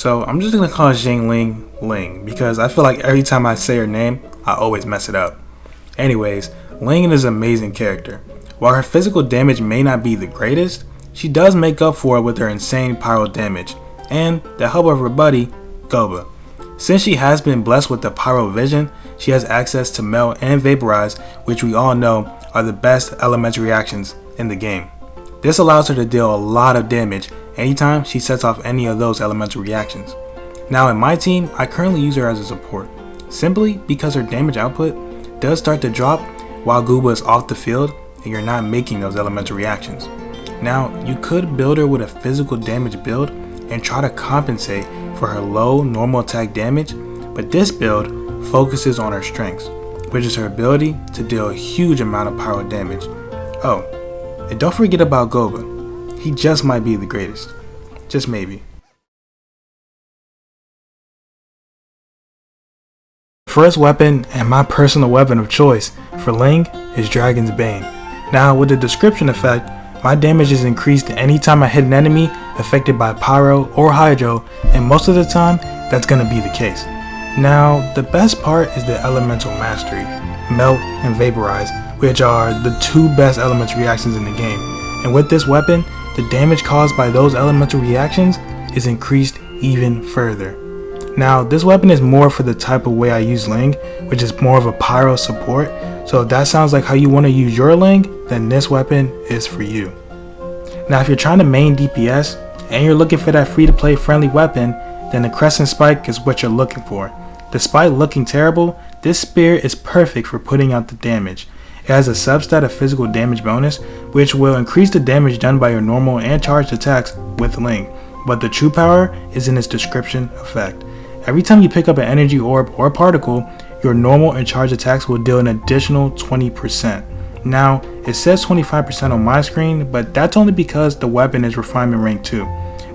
So I'm just gonna call Xiangling Ling because I feel like every time I say her name, I always mess it up. Anyways, Ling is an amazing character. While her physical damage may not be the greatest, she does make up for it with her insane pyro damage, and the help of her buddy, Goba. Since she has been blessed with the pyro vision, she has access to melt and vaporize, which we all know are the best elemental reactions in the game. This allows her to deal a lot of damage anytime she sets off any of those elemental reactions. Now in my team, I currently use her as a support, simply because her damage output does start to drop while Goba is off the field and you're not making those elemental reactions. Now you could build her with a physical damage build and try to compensate for her low normal attack damage, but this build focuses on her strengths, which is her ability to deal a huge amount of pyro damage. Oh, and don't forget about Goba. He just might be the greatest. Just maybe. First weapon and my personal weapon of choice for Ling is Dragon's Bane. Now with the description effect, my damage is increased anytime I hit an enemy affected by pyro or hydro, and most of the time that's going to be the case. Now the best part is the elemental mastery, melt and vaporize, which are the two best elemental reactions in the game, and with this weapon the damage caused by those elemental reactions is increased even further. Now this weapon is more for the type of way I use Ling, which is more of a pyro support, so if that sounds like how you want to use your Ling, then this weapon is for you. Now if you're trying to main DPS and you're looking for that free to play friendly weapon, then the Crescent Spike is what you're looking for. Despite looking terrible, this spear is perfect for putting out the damage. It has a substat of physical damage bonus, which will increase the damage done by your normal and charged attacks with Ling, but the true power is in its description effect. Every time you pick up an energy orb or particle, your normal and charged attacks will deal an additional 20%. Now, it says 25% on my screen, but that's only because the weapon is refinement rank 2.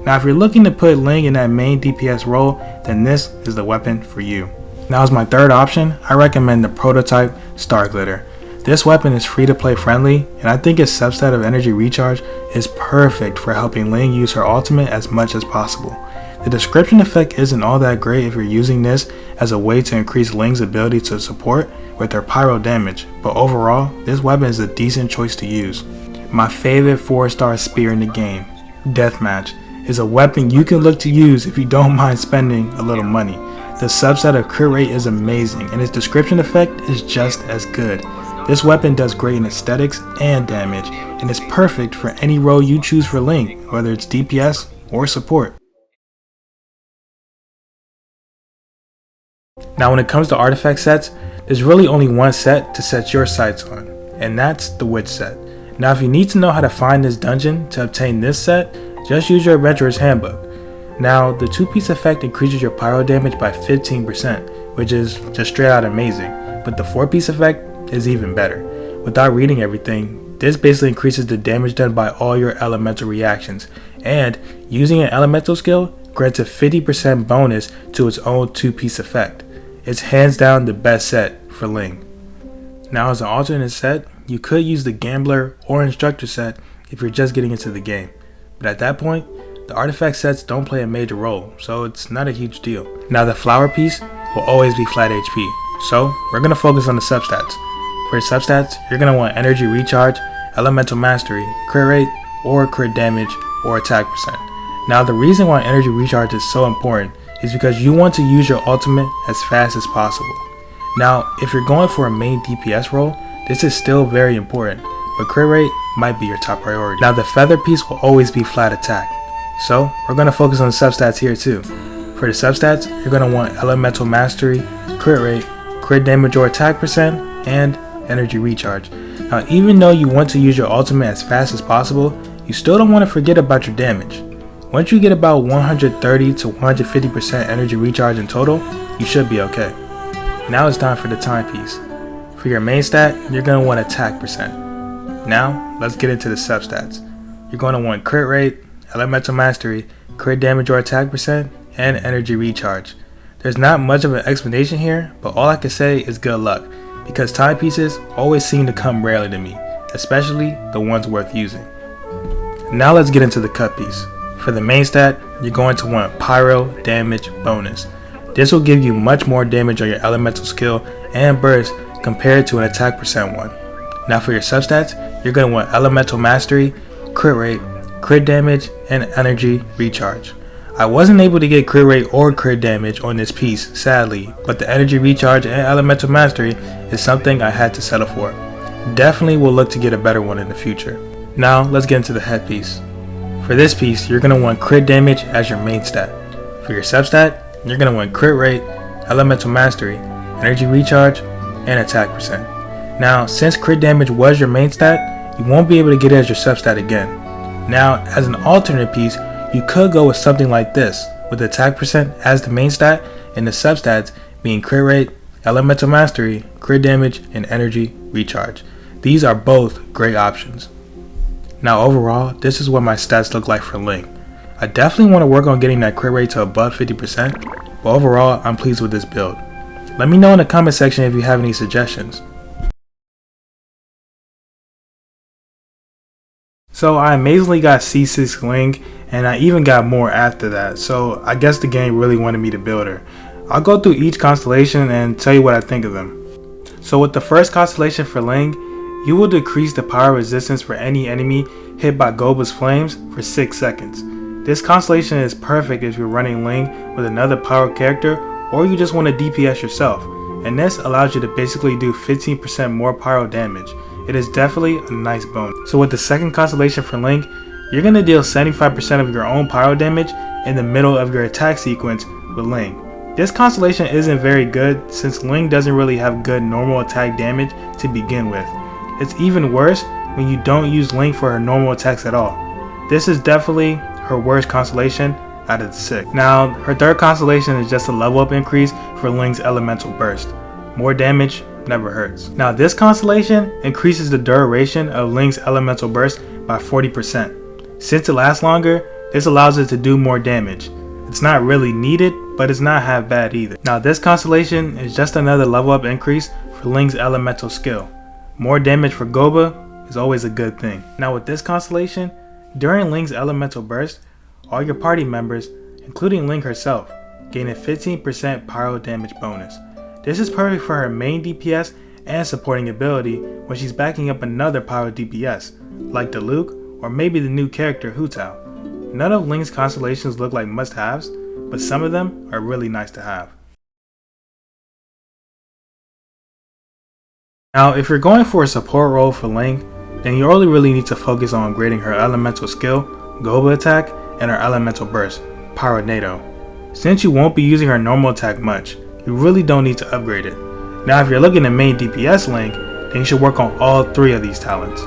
Now if you're looking to put Ling in that main DPS role, then this is the weapon for you. Now as my third option, I recommend the prototype Star Glitter. This weapon is free to play friendly, and I think its subset of energy recharge is perfect for helping Ling use her ultimate as much as possible. The description effect isn't all that great if you're using this as a way to increase Ling's ability to support with her pyro damage, but overall, this weapon is a decent choice to use. My favorite 4-star spear in the game, Deathmatch, is a weapon you can look to use if you don't mind spending a little money. The subset of crit rate is amazing and its description effect is just as good. This weapon does great in aesthetics and damage, and is perfect for any role you choose for Ling, whether it's DPS or support. Now when it comes to artifact sets, there's really only one set to set your sights on, and that's the Witch set. Now if you need to know how to find this dungeon to obtain this set, just use your Adventurer's Handbook. Now the 2-piece effect increases your pyro damage by 15%, which is just straight out amazing, but the 4-piece effect is even better. Without reading everything, this basically increases the damage done by all your elemental reactions, and using an elemental skill grants a 50% bonus to its own 2-piece effect. It's hands down the best set for Ling. Now as an alternate set, you could use the Gambler or Instructor set if you're just getting into the game, but at that point, the artifact sets don't play a major role, so it's not a huge deal. Now the flower piece will always be flat HP, so we're going to focus on the substats. For your substats, you're going to want energy recharge, elemental mastery, crit rate, or crit damage, or attack percent. Now the reason why energy recharge is so important is because you want to use your ultimate as fast as possible. Now if you're going for a main DPS role, this is still very important, but crit rate might be your top priority. Now the feather piece will always be flat attack, so we're going to focus on the substats here too. For the substats, you're going to want elemental mastery, crit rate, crit damage or attack percent, and energy recharge. Now even though you want to use your ultimate as fast as possible, you still don't want to forget about your damage. Once you get about 130 to 150% energy recharge in total, you should be okay. Now it's time for the timepiece. For your main stat, you're going to want attack percent. Now let's get into the substats. You're going to want crit rate, elemental mastery, crit damage or attack percent, and energy recharge. There's not much of an explanation here, but all I can say is good luck, because timepieces always seem to come rarely to me, especially the ones worth using. Now let's get into the cut piece. For the main stat, you're going to want Pyro Damage Bonus. This will give you much more damage on your elemental skill and burst compared to an attack percent one. Now for your substats, you're going to want Elemental Mastery, Crit Rate, Crit Damage, and Energy Recharge. I wasn't able to get crit rate or crit damage on this piece, sadly, but the Energy Recharge and Elemental Mastery is something I had to settle for. Definitely will look to get a better one in the future. Now let's get into the headpiece. For this piece, you're going to want Crit Damage as your main stat. For your substat, you're going to want Crit Rate, Elemental Mastery, Energy Recharge, and Attack percent. Now, since Crit Damage was your main stat, you won't be able to get it as your substat again. Now, as an alternate piece, you could go with something like this, with Attack percent as the main stat and the substats being Crit Rate, Elemental Mastery, Crit Damage, and Energy Recharge. These are both great options. Now overall, this is what my stats look like for Ling. I definitely want to work on getting that crit rate to above 50%, but overall, I'm pleased with this build. Let me know in the comment section if you have any suggestions. So I amazingly got C6 Ling, and I even got more after that, so I guess the game really wanted me to build her. I'll go through each constellation and tell you what I think of them. So with the first constellation for Ling, you will decrease the power resistance for any enemy hit by Goba's flames for 6 seconds. This constellation is perfect if you're running Ling with another power character or you just want to DPS yourself, and this allows you to basically do 15% more pyro damage. It is definitely a nice bonus. So with the second constellation for Ling, you're going to deal 75% of your own pyro damage in the middle of your attack sequence with Ling. This constellation isn't very good since Ling doesn't really have good normal attack damage to begin with. It's even worse when you don't use Ling for her normal attacks at all. This is definitely her worst constellation out of the 6. Now, her third constellation is just a level up increase for Ling's elemental burst. More damage never hurts. Now, this constellation increases the duration of Ling's elemental burst by 40%. Since it lasts longer, this allows it to do more damage. It's not really needed, but it's not half bad either. Now, this constellation is just another level up increase for Ling's elemental skill. More damage for Goba is always a good thing. Now with this constellation, during Ling's elemental burst, all your party members, including Ling herself, gain a 15% pyro damage bonus. This is perfect for her main DPS and supporting ability when she's backing up another pyro DPS, like Diluc or maybe the new character Hu Tao. None of Ling's constellations look like must-haves, but some of them are really nice to have. Now, if you're going for a support role for Ling, then you only really need to focus on upgrading her elemental skill, Goba attack, and her elemental burst, Pyronado. Since you won't be using her normal attack much, you really don't need to upgrade it. Now, if you're looking at main DPS Ling, then you should work on all 3 of these talents.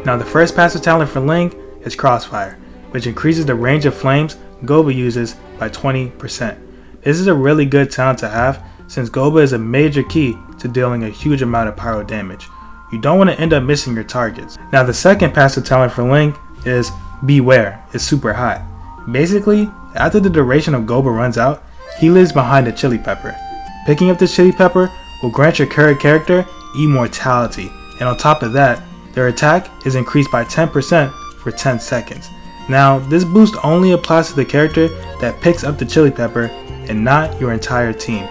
Now, the first passive talent for Ling is Crossfire, which increases the range of flames Goba uses by 20%. This is a really good talent to have since Goba is a major key to dealing a huge amount of pyro damage. You don't want to end up missing your targets. Now the second passive talent for Ling is Beware. It's super hot. Basically, after the duration of Goba runs out, he lives behind a chili pepper. Picking up this chili pepper will grant your current character immortality, and on top of that, their attack is increased by 10% for 10 seconds. Now, this boost only applies to the character that picks up the chili pepper and not your entire team.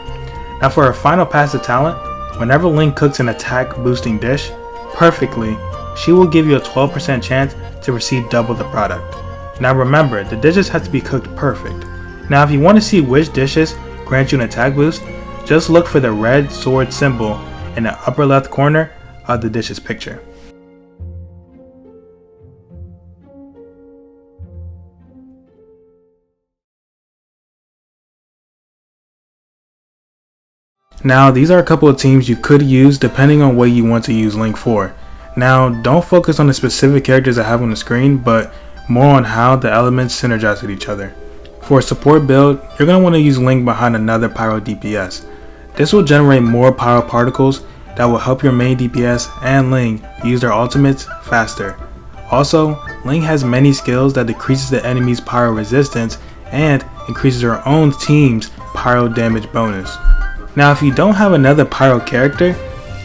Now for her final passive talent, whenever Ling cooks an attack boosting dish perfectly, she will give you a 12% chance to receive double the product. Now remember, the dishes have to be cooked perfect. Now if you want to see which dishes grant you an attack boost, just look for the red sword symbol in the upper left corner of the dish's picture. Now these are a couple of teams you could use depending on what you want to use Ling for. Now don't focus on the specific characters I have on the screen, but more on how the elements synergize with each other. For a support build, you're going to want to use Ling behind another pyro DPS. This will generate more pyro particles that will help your main DPS and Ling use their ultimates faster. Also, Ling has many skills that decreases the enemy's pyro resistance and increases her own team's pyro damage bonus. Now if you don't have another pyro character,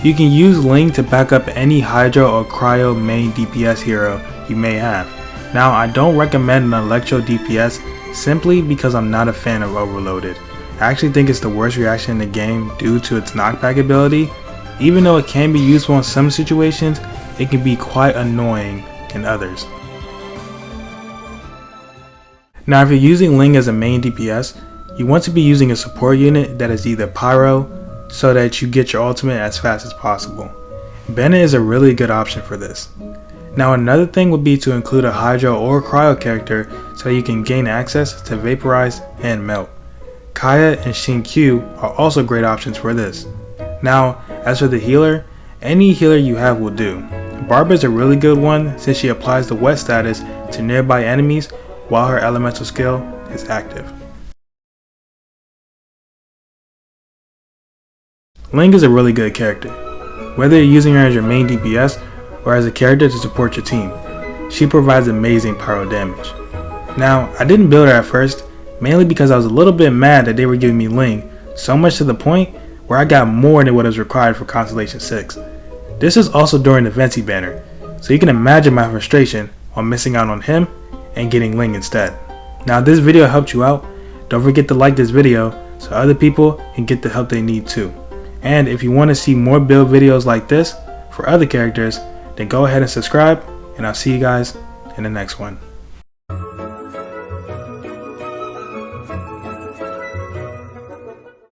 you can use Ling to back up any Hydra or Cryo main DPS hero you may have. Now, I don't recommend an Electro DPS simply because I'm not a fan of Overloaded. I actually think it's the worst reaction in the game due to its knockback ability. Even though it can be useful in some situations, it can be quite annoying in others. Now, if you're using Ling as a main DPS, you want to be using a support unit that is either Pyro, so that you get your ultimate as fast as possible. Bennett is a really good option for this. Now, another thing would be to include a Hydro or Cryo character so that you can gain access to Vaporize and Melt. Kaya and Xiangling are also great options for this. Now, as for the healer, any healer you have will do. Barb is a really good one since she applies the wet status to nearby enemies while her elemental skill is active. Ling is a really good character. Whether you're using her as your main DPS or as a character to support your team, she provides amazing pyro damage. Now, I didn't build her at first, mainly because I was a little bit mad that they were giving me Ling, so much to the point where I got more than what is required for Constellation 6. This is also during the Venti banner, so you can imagine my frustration on missing out on him and getting Ling instead. Now, if this video helped you out, don't forget to like this video so other people can get the help they need too. And if you want to see more build videos like this for other characters, then go ahead and subscribe, and I'll see you guys in the next one.